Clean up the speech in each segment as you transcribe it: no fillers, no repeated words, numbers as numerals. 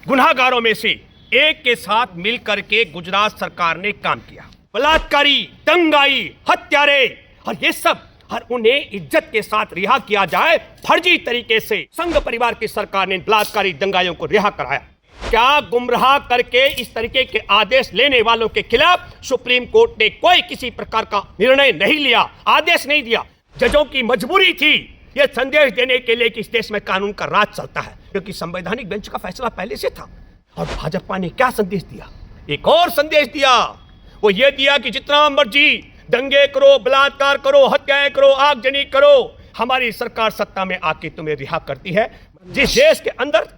गुनाहगारों में से एक के साथ मिलकर के गुजरात सरकार ने काम किया। बलात्कारी, दंगाई, हत्यारे और ये सब और उन्हें इज्जत के साथ रिहा किया जाए फर्जी तरीके से। संघ परिवार की सरकार ने बलात्कारी दंगाइयों को रिहा कराया। क्या गुमराह करके इस तरीके के आदेश लेने वालों के खिलाफ सुप्रीम कोर्ट ने कोई किसी प्रकार का निर्णय नहीं लिया, आदेश नहीं दिया? जजों की मजबूरी थी यह संदेश देने के लिए कि इस देश में कानून का राज चलता है, क्योंकि संवैधानिक बेंच का फैसला पहले से था। और भाजपा ने क्या संदेश दिया? एक और संदेश दिया। वो ये दिया कि जितना मर्जी दंगे करो, बलात्कार करो, हत्याएं करो, आगजनी करो, हमारी सरकार सत्ता में आके तुम्हें रिहा करती है। जिस देश के अंदर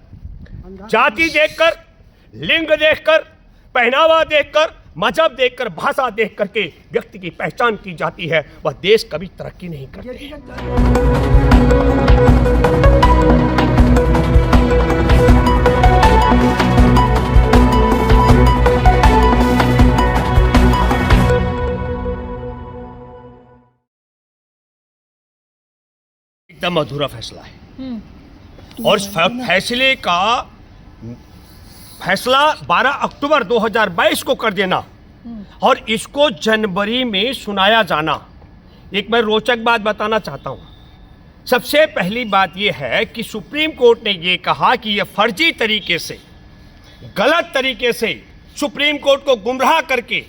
जाति देखकर, लिंग देखकर, पहनावा देखकर, मजहब देखकर, भाषा देख करके व्यक्ति की पहचान की जाती है, वह देश कभी तरक्की नहीं करते। एकदम अधूरा फैसला है और इस फैसले का फैसला 12 अक्टूबर 2022 को कर देना और इसको जनवरी में सुनाया जाना। एक मैं रोचक बात बताना चाहता हूं। सबसे पहली बात यह है कि सुप्रीम कोर्ट ने यह कहा कि यह फर्जी तरीके से, गलत तरीके से सुप्रीम कोर्ट को गुमराह करके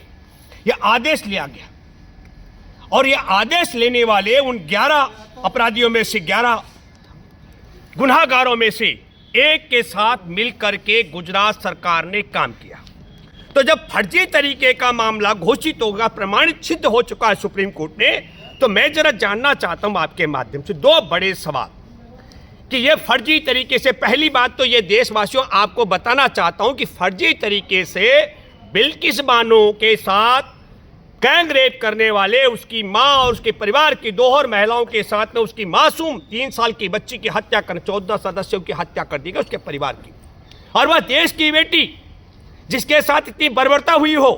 यह आदेश लिया गया और यह आदेश लेने वाले उन 11 अपराधियों में से, 11 गुनाहगारों में से एक के साथ मिलकर के गुजरात सरकार ने काम किया। तो जब फर्जी तरीके का मामला घोषित होगा, प्रमाणित सिद्ध हो चुका है सुप्रीम कोर्ट ने, तो मैं जरा जानना चाहता हूं आपके माध्यम से दो बड़े सवाल कि ये फर्जी तरीके से, पहली बात तो ये देशवासियों आपको बताना चाहता हूं कि फर्जी तरीके से बिल्किस बानो के साथ गैंग रेप करने वाले उसकी मां और उसके परिवार की 2 और महिलाओं के साथ में उसकी मासूम 3 साल की बच्ची की हत्या कर, 14 सदस्यों की हत्या कर दी गई उसके परिवार की, और वह देश की बेटी जिसके साथ इतनी बर्बरता हुई हो,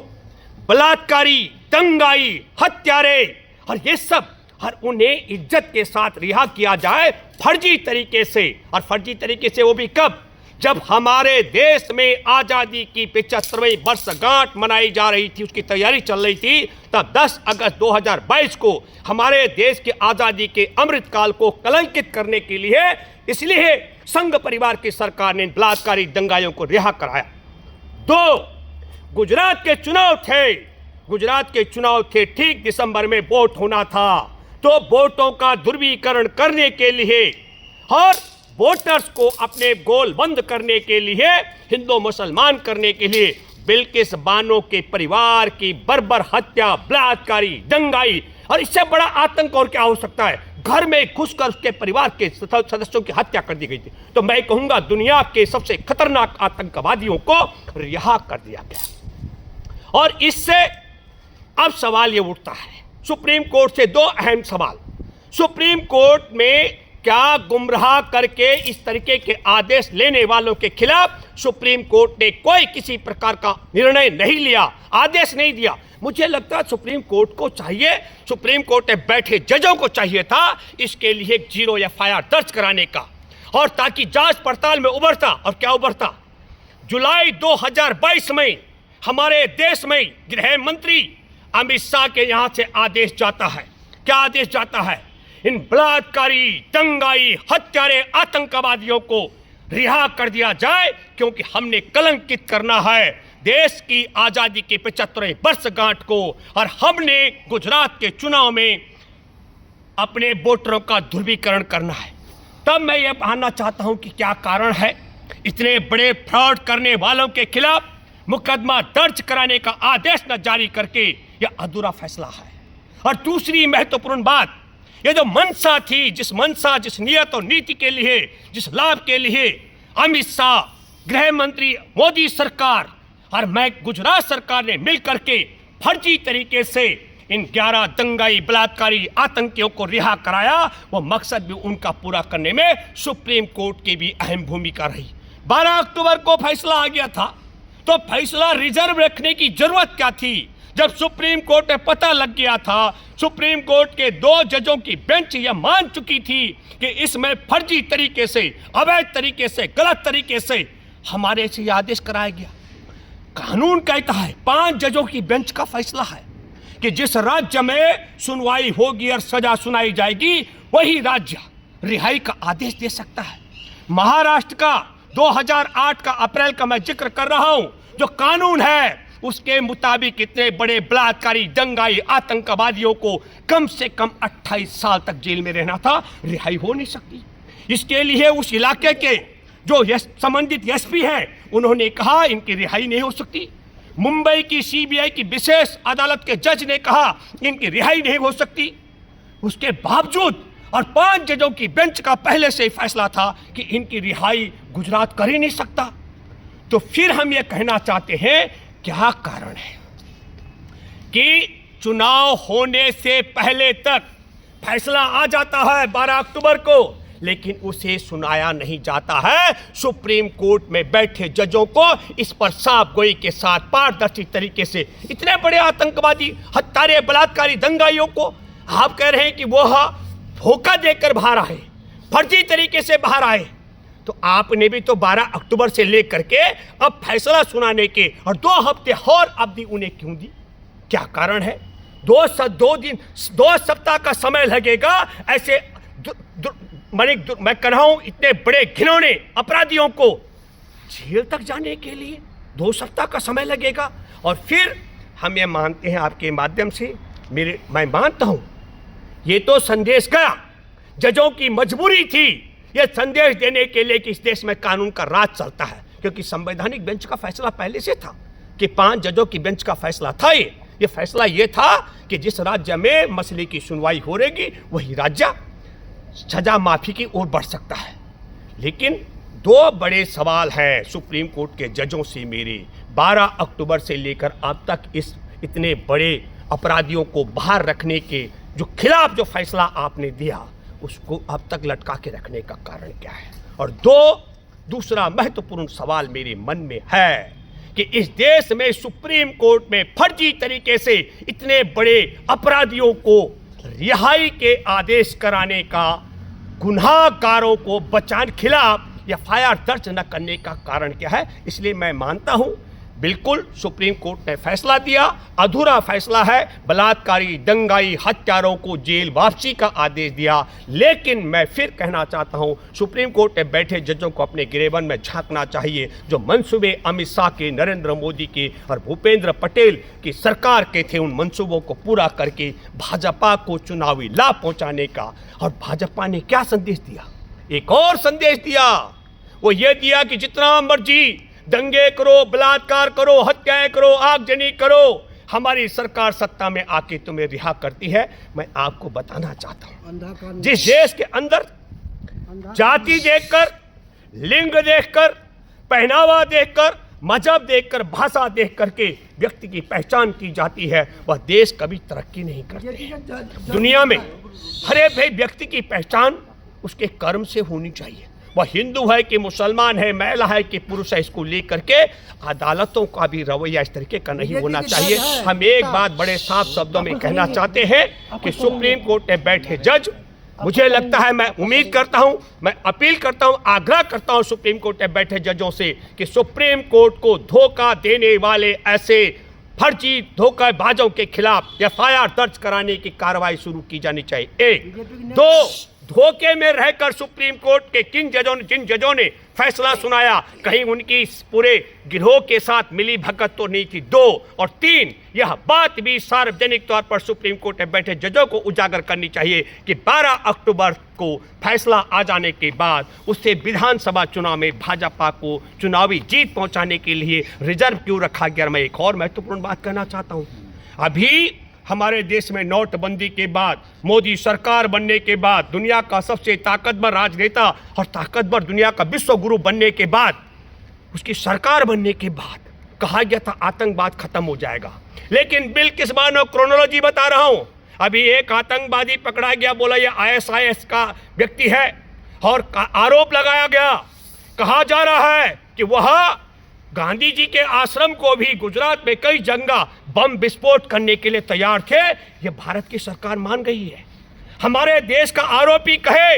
बलात्कारी, दंगाई, हत्यारे और ये सब, और उन्हें इज्जत के साथ रिहा किया जाए फर्जी तरीके से। और फर्जी तरीके से वो भी कब? जब हमारे देश में आजादी की 75वीं वर्षगांठ मनाई जा रही थी, उसकी तैयारी चल रही थी, तब 10 अगस्त 2022 को हमारे देश की आजादी के अमृतकाल को कलंकित करने के लिए, इसलिए संघ परिवार की सरकार ने बलात्कारी दंगाइयों को रिहा कराया। 2, गुजरात के चुनाव थे। गुजरात के चुनाव थे, ठीक दिसंबर में वोट होना था, तो वोटों का ध्रुवीकरण करने के लिए और वोटर्स को अपने गोल बंद करने के लिए, हिंदू मुसलमान करने के लिए बिल्किस बानो के परिवार की बर्बर हत्या, बलात्कारी, दंगाई, और इससे बड़ा आतंक और क्या हो सकता है? घर में घुसकर उसके परिवार के सदस्यों की हत्या कर दी गई थी। तो मैं कहूंगा दुनिया के सबसे खतरनाक आतंकवादियों को रिहा कर दिया गया। और इससे अब सवाल ये उठता है सुप्रीम कोर्ट से, 2 अहम सवाल। सुप्रीम कोर्ट में क्या गुमराह करके इस तरीके के आदेश लेने वालों के खिलाफ सुप्रीम कोर्ट ने कोई किसी प्रकार का निर्णय नहीं लिया, आदेश नहीं दिया? मुझे लगता है सुप्रीम कोर्ट को चाहिए, सुप्रीम कोर्ट में बैठे जजों को चाहिए था इसके लिए 0 FIR दर्ज कराने का, और ताकि जांच पड़ताल में उभरता। और क्या उभरता? जुलाई 2022 में हमारे देश में गृह मंत्री अमित शाह के यहां से आदेश जाता है। क्या आदेश जाता है? इन बलात्कारी, दंगाई, हत्यारे, आतंकवादियों को रिहा कर दिया जाए, क्योंकि हमने कलंकित करना है देश की आजादी के 75वें वर्षगांठ को, और हमने गुजरात के चुनाव में अपने वोटरों का ध्रुवीकरण करना है। तब मैं ये जानना चाहता हूं कि क्या कारण है इतने बड़े फ्रॉड करने वालों के खिलाफ मुकदमा दर्ज कराने का आदेश न जारी करके यह अधूरा फैसला है। और दूसरी महत्वपूर्ण बात, ये जो मंशा थी, जिस नियत और नीति के लिए, जिस लाभ के लिए अमित शाह, गृह मंत्री, मोदी सरकार और मैं गुजरात सरकार ने मिलकर के फर्जी तरीके से इन 11 दंगाई, बलात्कारी, आतंकियों को रिहा कराया, वो मकसद भी उनका पूरा करने में सुप्रीम कोर्ट की भी अहम भूमिका रही। 12 अक्टूबर को फैसला आ गया था, तो फैसला रिजर्व रखने की जरूरत क्या थी? जब सुप्रीम कोर्ट में पता लग गया था, सुप्रीम कोर्ट के 2 जजों की बेंच यह मान चुकी थी कि इसमें फर्जी तरीके से, अवैध तरीके से, गलत तरीके से हमारे से यह आदेश कराया गया। कानून कहता है, 5 जजों की बेंच का फैसला है कि जिस राज्य में सुनवाई होगी और सजा सुनाई जाएगी वही राज्य रिहाई का आदेश दे सकता है। महाराष्ट्र का 2008 का अप्रैल का मैं जिक्र कर रहा हूं, जो कानून है उसके मुताबिक इतने बड़े बलात्कारी, दंगाई, आतंकवादियों को कम से कम 28 साल तक जेल में रहना था, रिहाई हो नहीं सकती। इसके लिए उस इलाके के जो संबंधित एसपी हैं उन्होंने कहा इनकी रिहाई नहीं हो सकती। मुंबई की सीबीआई की विशेष अदालत के जज ने कहा इनकी रिहाई नहीं हो सकती। उसके बावजूद और 5 जजों की बेंच का पहले से ही फैसला था कि इनकी रिहाई गुजरात कर ही नहीं सकता। तो फिर हम ये कहना चाहते हैं, क्या कारण है कि चुनाव होने से पहले तक फैसला आ जाता है 12 अक्टूबर को, लेकिन उसे सुनाया नहीं जाता है। सुप्रीम कोर्ट में बैठे जजों को इस पर साफ गोई के साथ पारदर्शी तरीके से इतने बड़े आतंकवादी, हत्यारे, बलात्कारी, दंगाइयों को आप कह रहे हैं कि वो धोखा देकर बाहर आए, फर्जी तरीके से बाहर आए, तो आपने भी तो 12 अक्टूबर से लेकर के अब फैसला सुनाने के और 2 हफ्ते और अवधि उन्हें क्यों दी? क्या कारण है? 2 सप्ताह का समय लगेगा ऐसे मैं कह रहा हूं इतने बड़े घिनौने अपराधियों को जेल तक जाने के लिए 2 सप्ताह का समय लगेगा। और फिर हम ये मानते हैं आपके माध्यम से, मैं मानता हूं ये तो संदेश गया, जजों की मजबूरी थी ये संदेश देने के लिए कि इस देश में कानून का राज चलता है, क्योंकि संवैधानिक बेंच का फैसला पहले से था कि 5 जजों की बेंच का फैसला था। ये फैसला ये था कि जिस राज्य में मसले की सुनवाई हो रहेगी वही राज्य सजा माफी की ओर बढ़ सकता है। लेकिन 2 बड़े सवाल हैं सुप्रीम कोर्ट के जजों से मेरे। 12 अक्टूबर से लेकर अब तक इस इतने बड़े अपराधियों को बाहर रखने के जो खिलाफ जो फैसला आपने दिया उसको अब तक लटका के रखने का कारण क्या है? और दूसरा महत्वपूर्ण सवाल मेरे मन में है कि इस देश में सुप्रीम कोर्ट में फर्जी तरीके से इतने बड़े अपराधियों को रिहाई के आदेश कराने का, गुनाहगारों को बचाने खिलाफ एफआईआर दर्ज न करने का कारण क्या है? इसलिए मैं मानता हूं बिल्कुल सुप्रीम कोर्ट ने फैसला दिया, अधूरा फैसला है। बलात्कारी, दंगाई, हत्यारों को जेल वापसी का आदेश दिया। लेकिन मैं फिर कहना चाहता हूं सुप्रीम कोर्ट में बैठे जजों को अपने गिरेबान में झांकना चाहिए। जो मंसूबे अमित शाह के, नरेंद्र मोदी के और भूपेंद्र पटेल की सरकार के थे, उन मंसूबों को पूरा करके भाजपा को चुनावी लाभ पहुंचाने का। और भाजपा ने क्या संदेश दिया? एक और संदेश दिया, वो ये दिया कि जितना मर्जी दंगे करो, बलात्कार करो, हत्याएं करो, आगजनी करो, हमारी सरकार सत्ता में आके तुम्हें रिहा करती है। मैं आपको बताना चाहता हूं, जिस देश के अंदर जाति देखकर, लिंग देखकर, पहनावा देखकर, मजहब देखकर, भाषा देख करके व्यक्ति की पहचान की जाती है, वह देश कभी तरक्की नहीं करते दुनिया में। हरे भाई व्यक्ति की पहचान उसके कर्म से होनी चाहिए। वह हिंदू है कि मुसलमान है, महिला है कि पुरुष है, इसको लेकर के अदालतों का भी रवैया इस तरीके का नहीं होना चाहिए। हम एक बात बड़े साफ शब्दों में कहना चाहते हैं कि सुप्रीम कोर्ट में बैठे जज, मुझे लगता है, मैं उम्मीद करता हूं, मैं अपील करता हूं, आग्रह करता हूं सुप्रीम कोर्ट में बैठे जजों से कि सुप्रीम कोर्ट को धोखा देने वाले ऐसे फर्जी धोखेबाजों के खिलाफ एफआईआर दर्ज कराने की कार्रवाई शुरू की जानी चाहिए। 1, 2, धोखे में रहकर सुप्रीम कोर्ट के जिन जजों ने फैसला सुनाया, कहीं उनकी पूरे गिरोह के साथ मिली भगत तो नहीं थी। 2 और 3, यह बात भी सार्वजनिक तौर पर सुप्रीम कोर्ट में बैठे जजों को उजागर करनी चाहिए कि 12 अक्टूबर को फैसला आ जाने के बाद उससे विधानसभा चुनाव में भाजपा को चुनावी जीत पहुंचाने के लिए रिजर्व क्यों रखा गया। मैं एक और महत्वपूर्ण बात कहना चाहता हूं, अभी हमारे देश में नोटबंदी के बाद, मोदी सरकार बनने के बाद, दुनिया का सबसे ताकतवर राजनेता और ताकतवर दुनिया का विश्व गुरु बनने के बाद, उसकी सरकार बनने के बाद कहा गया था आतंकवाद खत्म हो जाएगा। लेकिन बिल किस मानो क्रोनोलॉजी बता रहा हूं, अभी एक आतंकवादी पकड़ा गया, बोला ये ISIS का व्यक्ति है और आरोप लगाया गया, कहा जा रहा है कि वह गांधी जी के आश्रम को भी गुजरात में कई जगह बम विस्फोट करने के लिए तैयार थे। ये भारत की सरकार मान गई है। हमारे देश का आरोपी कहे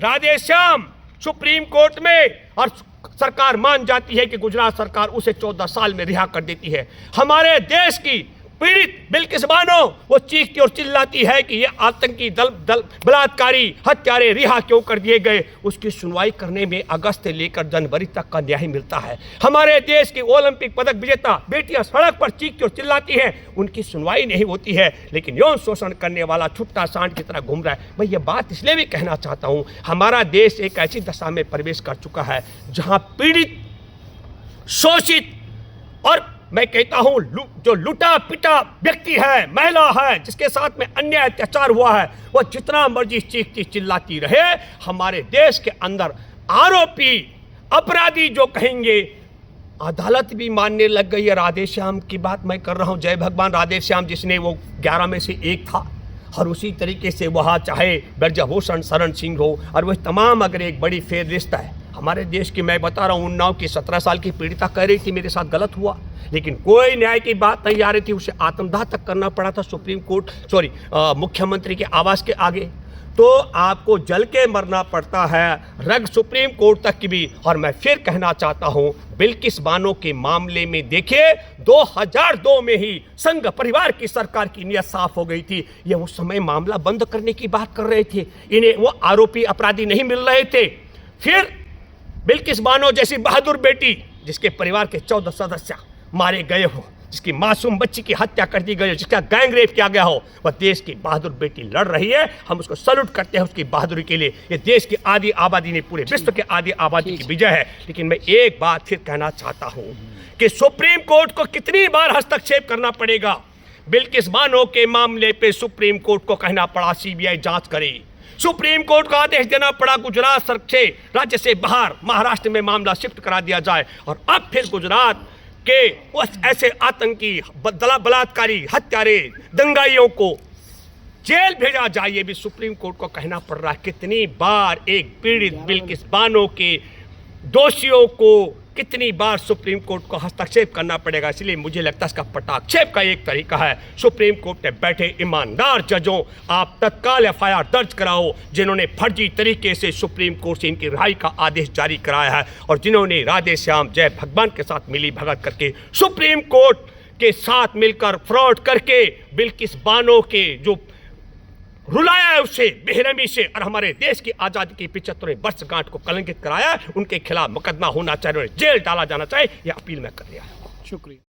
राधेश्याम सुप्रीम कोर्ट में और सरकार मान जाती है कि गुजरात सरकार उसे 14 साल में रिहा कर देती है। हमारे देश की पीड़ित बिल्किस बानो वो चीखती और चिल्लाती है कि ये आतंकी दल बलात्कारी हत्यारे रिहा क्यों कर दिए गए। उसकी सुनवाई करने में अगस्त से लेकर जनवरी तक का न्याय मिलता है। हमारे देश की ओलंपिक पदक विजेता बेटियां सड़क पर चीखती और चिल्लाती हैं, उनकी सुनवाई नहीं होती है, लेकिन यौन शोषण करने वाला छुट्टा सांड की तरह घूम रहा है। मैं ये बात इसलिए भी कहना चाहता हूँ, हमारा देश एक ऐसी दशा में प्रवेश कर चुका है जहाँ पीड़ित, शोषित और मैं कहता हूं जो लुटा पिटा व्यक्ति है, महिला है, जिसके साथ में अन्याय अत्याचार हुआ है, वो जितना मर्जी चीखती चिल्लाती रहे, हमारे देश के अंदर आरोपी अपराधी जो कहेंगे अदालत भी मानने लग गई है। राधेश्याम की बात मैं कर रहा हूं, जय भगवान राधेश्याम, जिसने वो 11 में से एक था। और उसी तरीके से वहाँ चाहे ब्रजभूषण शरण सिंह हो और वह तमाम, अगर एक बड़ी फेर रिश्ता है हमारे देश की, मैं बता रहा हूँ, उन्नाव की 17 साल की पीड़िता कह रही थी मेरे साथ गलत हुआ, लेकिन कोई न्याय की बात नहीं आ रही थी, उसे आत्मदाह तक करना पड़ा था मुख्यमंत्री के आवास के आगे। तो आपको जल के मरना पड़ता है, रग सुप्रीम कोर्ट तक की भी। और मैं फिर कहना चाहता हूं, बिल्किस बानो के मामले में देखिए 2002 में ही संघ परिवार की सरकार की नीयत साफ हो गई थी। ये उस समय मामला बंद करने की बात कर रहे थे, इन्हें वो आरोपी अपराधी नहीं मिल रहे थे। फिर बिल्किस बानो जैसी बहादुर बेटी, जिसके परिवार के 14 सदस्य मारे गए हो, जिसकी मासूम बच्ची की हत्या कर दी गई हो, जिसका गैंग रेप किया गया हो, वह देश की बहादुर बेटी लड़ रही है। हम उसको सैल्यूट करते हैं उसकी बहादुरी के लिए। ये देश की आधी आबादी ने, पूरे विश्व के आधी आबादी की विजय है। लेकिन मैं एक बात फिर कहना चाहता हूं कि सुप्रीम कोर्ट को कितनी बार हस्तक्षेप करना पड़ेगा। बिल्किस बानो के मामले पे सुप्रीम कोर्ट को कहना पड़ा सीबीआई जांच करे, सुप्रीम कोर्ट को आदेश देना पड़ा गुजरात से, राज्य से बाहर महाराष्ट्र में मामला शिफ्ट करा दिया जाए, और अब फिर गुजरात के उस ऐसे आतंकी बलात्कारी हत्यारे दंगाइयों को जेल भेजा जाए, ये भी सुप्रीम कोर्ट को कहना पड़ रहा है। कितनी बार एक पीड़ित बिल्किस बानो के दोषियों को कितनी बार सुप्रीम कोर्ट को हस्तक्षेप करना पड़ेगा। इसलिए मुझे लगता है इसका पटाक्षेप का एक तरीका है, सुप्रीम कोर्ट में बैठे ईमानदार जजों, आप तत्काल एफआईआर दर्ज कराओ, जिन्होंने फर्जी तरीके से सुप्रीम कोर्ट से इनकी रिहाई का आदेश जारी कराया है, और जिन्होंने राधेश्याम जय भगवान के साथ मिली भगत करके सुप्रीम कोर्ट के साथ मिलकर फ्रॉड करके बिल्किस बानो के जो रुलाया है उसे बेरहमी से, और हमारे देश की आज़ादी की 75वें वर्षगांठ को कलंकित कराया, उनके खिलाफ मुकदमा होना चाहिए, जेल डाला जाना चाहिए। यह अपील मैं कर रहा हूँ। शुक्रिया।